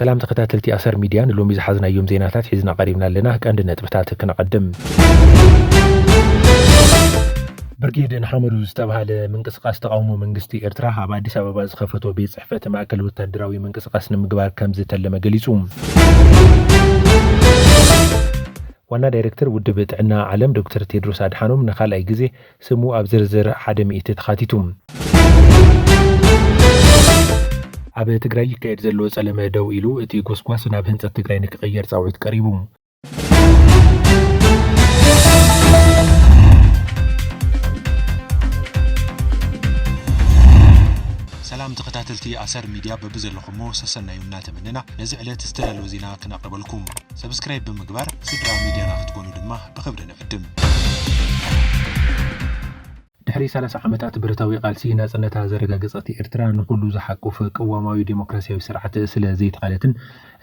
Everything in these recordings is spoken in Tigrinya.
سلام تكتاتلتي أثر ميديا اللوم يزحزنا يوم زيناتات حزنا قريبنا لنا كأن نتبتات كنقدم برقيد نحمد استبها منقسقاس تقاومو منقستي إرتراها بعد سبب زخفتو بيت صحفة مأكل والتدراوي منقسقاس نمقبار كمزة لما قليسوم وانا دايركتر ودبت عنا عالم دكتور تيدروس أدحانوم نخال أي جزي سمو أبزرزر حدمي تتخاتيتوم عبا تقرأي كايد زلو سلمة دو إلو اتي قوسقواس نابهنت تقرأي نكغير صاويت قريبوم سلام تكتاتلتي أثر ميديا ببزر لخمو سسنا يومنا تمننا نزعلت استلالو زينا كنقرب لكم سبسكرايب بمقبار سدرا ميديا ناختكونو دمه بخبر نقدم دحري 3 عامات برتاوي قالسي ناصنتا زرغاغصتي إرترا نقولو زحقوف قواماوي ديمقراسياوي سرعت سلا زيت قالتن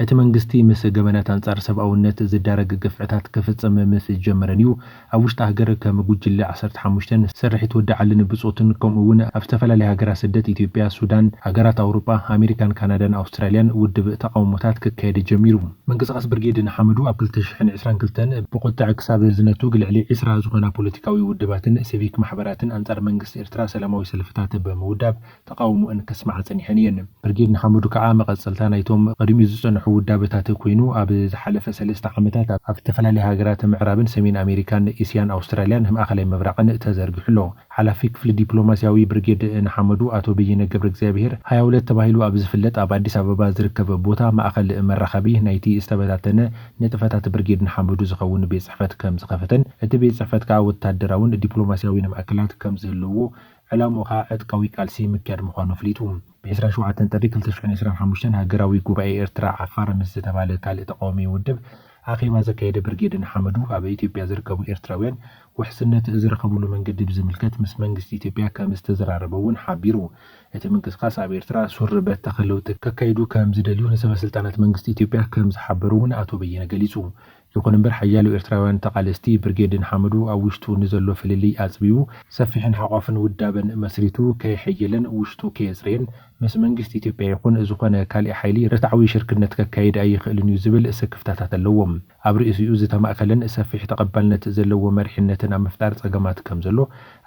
እቲ መንግስቲ ምስ ገበናት አንጻር ሰብአውነት ዝዳረግ ግፍዕታት ክፍጽም ምስ ጀመረኒዩ ኣብ ውሽጢ ሃገር ከም ጉጅለ 15 ስርሒት ወዳዓልን ብጾትን ከምኡውን ኣብ ዝተፈላለዩ ሃገራት ስደት ኢትዮጵያ፣ ሱዳን፣ ሃገራት አውሮፓ፣ አሜሪካን፣ ካናዳን፣ አውስትራሊያን ውድብ ተቃውሞታት ክካየድ ጀሚሩ። መንቀሳቀስ ብርጌድ ንሓመዱ ኣብ 2022 ብቁጥዕ ክሳብ ዝነቱ ግልዕሊ 20 ዝኾና ፖለቲካዊ ውድባትን ሲቪክ ማሕበራትን አንጻር መንግስቲ ኤርትራ ሰላማዊ ሰልፍታት በመውዳብ ተቃውሞን ከስማዕ ጸኒሐን እየን። ብርጌድ ንሓመዱ ከዓ መቀጸልታ ናይቶም ቀድሚ ዝጸንሑ ውዳበታት ኮይኑ ኣብ ዝሓለፈ 3 ዓመታት ኣብ ተፈላለየ ሃገራት ምዕራብን ሰሜን አሜሪካን፣ ኤስያን፣ አውስትራሊያን ማእከላይ ምብራቅን ተዘርጊሑሎ። ሓላፊ ክፍሊ ዲፕሎማሲያዊ ብርጌድ ንሓመዱ አቶ በየነ ገብረ እግዚአብሔር 22 ተባሂሉ ኣብ ዝፍለጥ ኣብ አዲስ አበባ ዝርከብ ቦታ ማእከል መራኸቢ ናይቲ ዝተበታተነ ንጥፈታት ብርጌድ ንሓመዱ ዝኸውን ቤት ጽሕፈት ከም ዝኸፈተን እቲ ቤት ጽሕፈት ከዓ ወታደራውን ዲፕሎማሲያዊ ማእከላት ከም ዝህልዎ ዕላምኡ ከዓ ዕጥቃዊ ቃልሲ ምክያድ ምዃኑ ፍሊጡ። ب27 ጥሪ 2025 ሃገራዊ ጉባኤ ኤርትራ ዓፋር ምስ ዝተባለ ካልእ ተቃዋሚ ውድብ ኣኼባ ዘካየደ ብርጌድ ንሓመዱ ኣብ ኢትዮጵያ ዝርከቡ ኤርትራውያን ውሕስነት ዝረኸብሉ መንገዲ ብዝምልከት ምስ መንግስቲ ኢትዮጵያ ከም ዝተዘራረበውን ሓቢሩ። እቲ ምንቅስቃስ ኣብ ኤርትራ ሱር በተኸለውጥ ከካይዱ ከም ዝደልዩ ንሰበስልጣናት መንግስቲ ኢትዮጵያ ከም ዝሓበሩውን አቶ በየነ ገሊጹ። ይኹን እምበር ሓያሉ ኤርትራውያን ተቃለስቲ ብርጌድ ንሓመዱ ኣብ ውሽጡ ንዘሎ ፍልሊ ኣጽቢቡ ሰፊሕን ሓቋፍን ውዳበን መስሪቱ ከይሕየለን ውሽጡ ከየጽርየን ምስ መንግስቲ ኢትዮጵያ ይኹን ዝኾነ ካልእ ሓይሊ ርትዓዊ ሽርክነት ከካይድ ኣይኽእልን እዩ ዝብል ስክፍታታት ኣለዎም። ኣብ ርእሲኡ ዝተማእከለን ሰፊሕ ተቐባልነት ዘለዎ መሪሕነትን ኣብ ምፍጣር ጸገማት ከም ዘሎ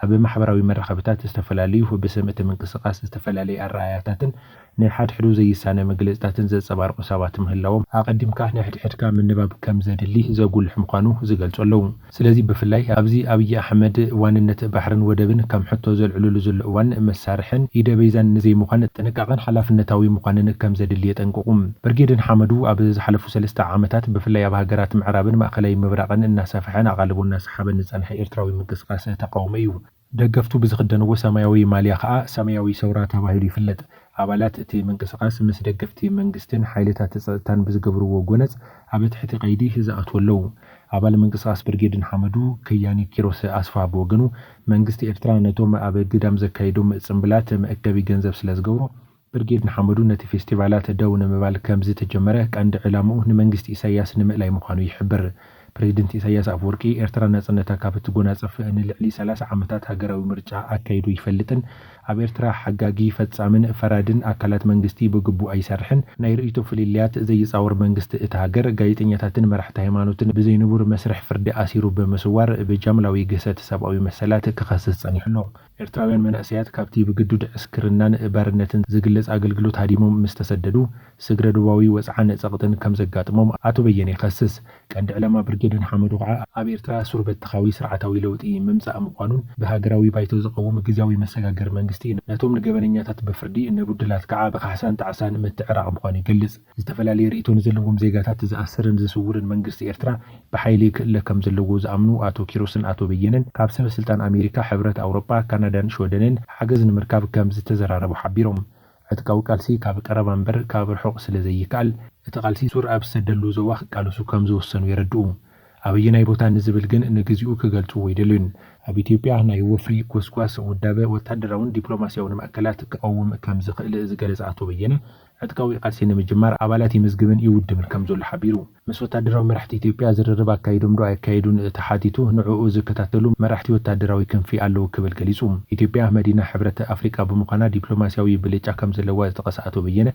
ኣብ ማሕበራዊ መራኸቢታት ዝተፈላለዩ ብስም እቲ ምንቅስቃስ ዝተፈላለዩ ኣረኣያታትን ንሓድሕዱ ዘይሳነ መግለጽታትን ዘጸባርቁ ሰባት ምህላዎም ኣቀዲምካ ንሕድሕድካ ምንባብ ከም ዘድሊ ዘጉልሕ ምዃኑ ዝገልጹ ኣለዉ። ስለዚ ብፍላይ ኣብዚ ኣብይ ኣሕመድ ዋንነት ባሕርን ወደብን ከም ሕቶ ዘልዕልሉ ዘሎ እዋን መሳርሕን ኢደበይዛን ንዘይምዃን ጥንቃቐን ሓላፍነታዊ ምዃንን ከም ዘድሊ የጠንቅቁ። ብርጌድ ንሓመዱ ኣብ ዝሓለፉ 3 ዓመታት ብፍላይ ኣብ ሃገራት ምዕራብን ማእከላይ ምብራቕን እናሰፍሐን ኣቓልቡ እናሰሓበን ዝጸንሐ ኤርትራዊ ምንቅስቃስ ተቃውሞ እዩ። ደገፍቱ ብዝኽደንዎ ሰማያዊ ማልያ ከዓ ሰማያዊ ሰውራ ተባሂሉ ይፍለጥ። አባላት እቲ ምንቅስቃስ ምስ ደገፍቲ መንግስትን ሓይልታት ጸጥታን ብዝገብርዎ ጎነጽ ኣብ ትሕቲ ቀይዲ ዝኣትው ኣለዉ። አባል ምንቅስቃስ ብርጌድ ንሓመዱ ከያኒ ኪሮስ ኣስፋ ብወገኑ መንግስቲ ኤርትራ ነቶም ኣብ ግዳም ዘካይዶም ጽምብላት መእከቢ ገንዘብ ስለ ዝገብሮ ብርጌድ ንሓመዱ ነቲ ፌስቲቫላት ደው ንምባል ከም ዝተጀመረ ቀንዲ ዕላምኡ ንመንግስቲ ኢሳያስ ንምእላይ ምዃኑ ይሕብር። ፕሬዚደንት ኢሳያስ አፈወርቂ ኤርትራ ነጻነታ ካብ ትጎናጸፍ ንልዕሊ 30 ዓመታት ሃገራዊ ምርጫ ኣካይዱ ይፈልጥን ኣብ ኤርትራ ሓጋጊ ፈጻምን ፈራድን አካላት መንግስቲ ብግቡ ኣይሰርሕን ናይ ርእይቶ ፍልልያት ዘይጻወር መንግስቲ እቲ ሃገር ጋዜጠኛታትን መራሕቲ ሃይማኖትን ብዘይንቡር መስርሕ ፍርዲ ኣሲሩ በመስዋር ብጃምላዊ ግሰት ሰብኣዊ መሰላት ክኸስስ ጸኒሕሎ። ኤርትራውያን መንእሰያት ካብቲ ብግዱድ ዕስክርናን ባርነትን ዝግለጽ ኣገልግሎት ሃዲሞም ምስ ተሰደዱ ስግረድባዊ ወጽዓን ጸቕጥን ከም ዘጋጥሞም አቶ በየነ ይኸስስ። ቀንዲ ዕላማ ብርጌድ ንሓመዱ ከዓ ኣብ ኤርትራ ሱር በትኻዊ ስርዓታዊ ለውጢ ምምጻእ ምዃኑን ብሃገራዊ ባይቶ ዝቐውም ግዝያዊ መሰጋገር መንግስቲ ነቶም ንገበነኛታት በፍርዲ ንቡድላት ከዓ ብካሕሳን ጣዕሳን ምትዕራቕ ምዃኑ ይገልጽ። ዝተፈላለዩ ርእይቶን ዘለዎም ዜጋታት ዝኣስርን ዝስውርን መንግስቲ ኤርትራ ብሓይሊ ክእለ ከም ዘለዎ ዝኣምኑ አቶ ኪሮስን አቶ በየነን ካብ ሰበስልጣን አሜሪካ፣ ሕብረት አውሮፓ፣ ካናዳን ሾደንን ሓገዝ ንምርካብ ከም ዝተዘራረቡ ሓቢሮም። ዕጥቃዊ ቃልሲ ካብ ቀረባ እምበር ካብ ርሑቕ ስለ ዘይከኣል እቲ ቃልሲ ሱር ኣብ ዝሰደሉ ዞባ ክቃለሱ ከም ዝወሰኑ የረድኡ። ኣብየናይ ቦታ ንዝብል ግን ንግዚኡ ክገልጽዎ ይደልዩን። ኣብ ኢትዮጵያ ናይ ወፍሪ ጎስጓስ ውዳበ ወታደራውን ዲፕሎማሲያውን ማእከላት ክቀውም ከም ዝኽእል ዝገለጸ አቶ በየነ ዕጥቃዊ ቃልሲ ንምጅማር ኣባላት ይምዝግብን ይውድብን ከም ዘሎ ሓቢሩ። ምስ ወታደራዊ መራሕቲ ኢትዮጵያ ዝርርብ ኣካይዶም ዶ ኣካይዱን ተሓቲቱ ንዕኡ ዝከታተሉ መራሕቲ ወታደራዊ ክንፊ ኣለዉ ክብል ገሊጹ ኢትዮጵያ መዲና ሕብረት ኣፍሪቃ ብምዃና ዲፕሎማስያዊ ብልጫ ከም ዘለዋ ዝተቐሳኣቶ በየነ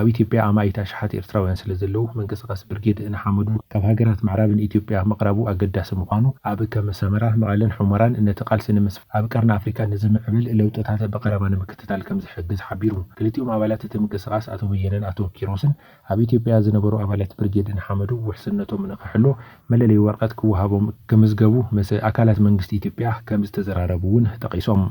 ኣብ ኢትዮጵያ ኣማይታ ሸሓት ኤርትራውያን ስለ ዘለዉ ምንቅስቓስ ብርጌድ ንሓመዱ ካብ ሃገራት ምዕራብን ኢትዮጵያ መቕረቡ ኣገዳሲ ምዃኑ ኣብ ከም ሰመራ መቐለን ሕሞራን ነቲ ቃልሲ ንምስፋ ኣብ ቀርኒ ኣፍሪካ ንዝምዕብል ለውጥታት በቀረባ ንምክትታል ከም ዝሕግዝ ሓቢሩ ክልቲኦም ኣባላት እቲ ምንቅስቓስ ኣቶ በየነን ኣቶ ኪሮስን ኣብ ኢትዮጵያ ዝነበሩ ኣባላት ብርጌድ ንሓመዱ ውሕስነቶም ንኽሕሎ መለለይ ወረቐት ክወሃቦም ክምዝገቡ ምስ ኣካላት መንግስቲ ኢትዮጵያ ከም ዝተዘራረቡ እውን ጠቂሶም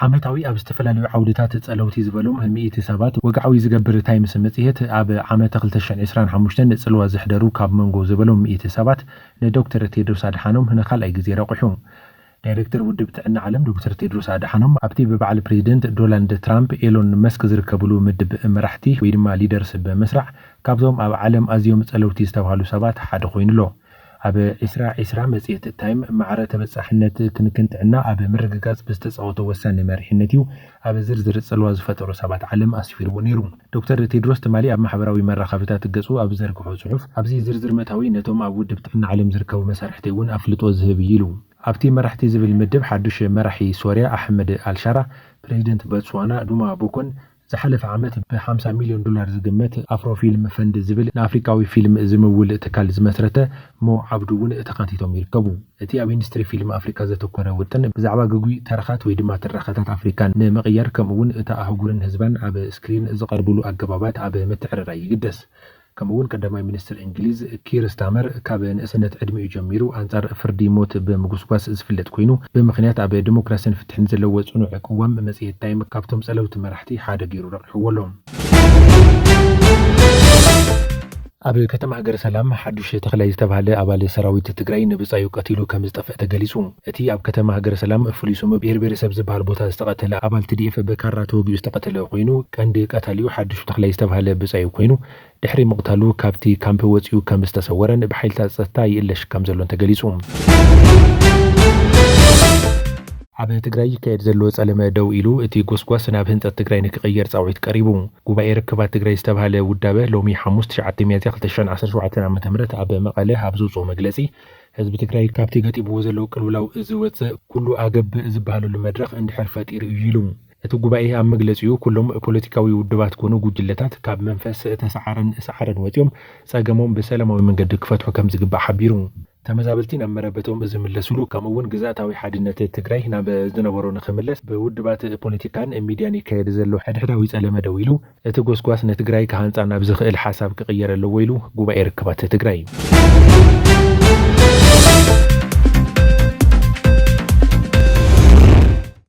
ዓመታዊ ኣብ ዝተፈላለዩ ዓውድታት ጸለውቲ ዝበሎም 100 ሰባት ወግዓዊ ዝገብር ታይምስ መጽሔት ኣብ ዓመት 2025 ጽልዋ ዝሕደሩ ካብ መንጎ ዝበሎም 100 ሰባት ንዶክተር ቴድሮስ ኣድሓኖም ንኻልኣይ ግዜ ረቂሑ ዳይሬክተር ውድብ ጥዕና ዓለም ዶክተር ቴድሮስ ኣድሓኖም ኣብቲ በዓል ፕሬዚደንት ዶናልድ ትራምፕ ኤሎን መስክ ዝርከብሉ ምድብ መራሕቲ ወይ ድማ ሊደርስ በመስራዕ ካብዞም ኣብ ዓለም ኣዝዮም ጸለውቲ ዝተባሃሉ ሰባት ሓደ ኮይኑሎ ኣብ 2020 መጽሔት ታይም ማዕረ ተበጻሕነት ክንክን ጥዕና ኣብ ምርግጋጽ ብዝተጻወተ ወሳኒ መሪሕነት እዩ ኣብ ዝርዝር ጽልዋ ዝፈጠሩ ሰባት ዓለም ኣስፊርዎ ነይሩ ዶክተር ቴድሮስ ትማሊ ኣብ ማሕበራዊ መራኸቢታት ገጹ ኣብ ዘርግሖ ጽሑፍ ኣብዚ ዝርዝር መታዊ ነቶም ኣብ ውድብ ጥዕና ዓለም ዝርከቡ መሳርሕቲ እውን ኣፍልጦ ዝህብ ኢሉ ኣብቲ መራሕቲ ዝብል ምድብ ሓዱሽ መራሒ ሶርያ ኣሕመድ ኣልሻራ ፕሬዚደንት ቦትስዋና ዱማ ቦኮን ዝሓለፈ ዓመት ብ$50 ሚልዮን ዝግመት ኣፍሮ ፊልም ፈንድ ዝብል ንኣፍሪካዊ ፊልም ዝምውል ትካል ዝመስረተ ሞ ዓብዱ እውን ተኻቲቶም ይርከቡ እቲ ኣብ ኢንዱስትሪ ፊልም ኣፍሪካ ዘተኮረ ውጥን ብዛዕባ ግጉይ ተረኻት ወይ ድማ ተረኻታት ኣፍሪካን ንምቕያር ከምኡ እውን እታ ኣህጉርን ህዝባን ኣብ ስክሪን ዝቐርብሉ ኣገባባት ኣብ ምትዕርራይ ይግደስ ከምኡውን ቀዳማይ ሚኒስትር እንግሊዝ ኪር ስታመር ካብ ንእስነት ዕድሚኡ ጀሚሩ አንጻር ፍርዲ ሞት ብምጉስጓስ ዝፍለጥ ኮይኑ ብምኽንያት ኣብ ዲሞክራሲን ፍትሕን ዘለዎ ጽኑዕ ቅዋም መጽሔት ታይም ካብቶም ጸለውቲ መራሕቲ ሓደ ገይሩ ረቂሕዎሎም ኣብ ከተማ ሃገረ ሰላም ሓዱሽ ተኽላይ ዝተባሃለ ኣባል ሰራዊት ትግራይ ንብጻዩ ቀቲሉ ከም ዝጠፍአ ተገሊጹ እቲ ኣብ ከተማ ሃገረ ሰላም ፍሉይ ስሙ ብሄረሰብ ዝበሃል ቦታ ዝተቐተለ ኣባል TDF በካራ ተወጊኡ ዝተቐተለ ኮይኑ ቀንዲ ቀታሊኡ ሓዱሽ ተኽላይ ዝተባሃለ ብጻዩ ኮይኑ ድሕሪ ምቕታሉ ካብቲ ካምፕ ወፂኡ ከም ዝተሰወረን ብሓይልታት ጸጥታ ይእለሽ ከም ዘሎን ተገሊጹ ኣብ ትግራይ ይካየድ ዘሎ ጸለመ ደው ኢሉ እቲ ጎስጓስ ናብ ህንጸት ትግራይ ንክቕየር ጻውዒት ቀሪቡ ጉባኤ ርክባት ትግራይ ዝተባሃለ ውዳበ ሎሚ 5 ሚያዝያ 2017 ዓ.ም ኣብ መቐለ ኣብ ዘውፅኦ መግለጺ ህዝቢ ትግራይ ካብቲ ገጢብዎ ዘሎ ቅልውላው ዝወፅእ ኩሉ ኣገብ ዝበሃለሉ መድረኽ እንድሕር ፈጢሩ እዩ ኢሉ እቲ ጉባኤ ኣብ መግለጺኡ ኩሎም ፖለቲካዊ ውድባት ኮኑ ጉጅለታት ካብ መንፈስ ተሰዓረን ወፂኦም ጸገሞም ብሰላማዊ መንገዲ ክፈትሑ ከም ዝግባእ ሓቢሩ ተመዛበልቲ ናብ መረበቶም ዝምለሱሉ ከምኡውን ግዛታዊ ሓድነት ትግራይ ናብ ዝነበሮ ንኽምለስ ብውድባት ፖለቲካን ሚድያን ይካየድ ዘሎ ሕድሕዳዊ ጸለመ ደው ኢሉ እቲ ጎስጓስ ንትግራይ ካሃንጻ ናብ ዝኽእል ሓሳብ ክቕየር ኣለዎ ኢሉ ጉባኤ ርክባት ትግራይ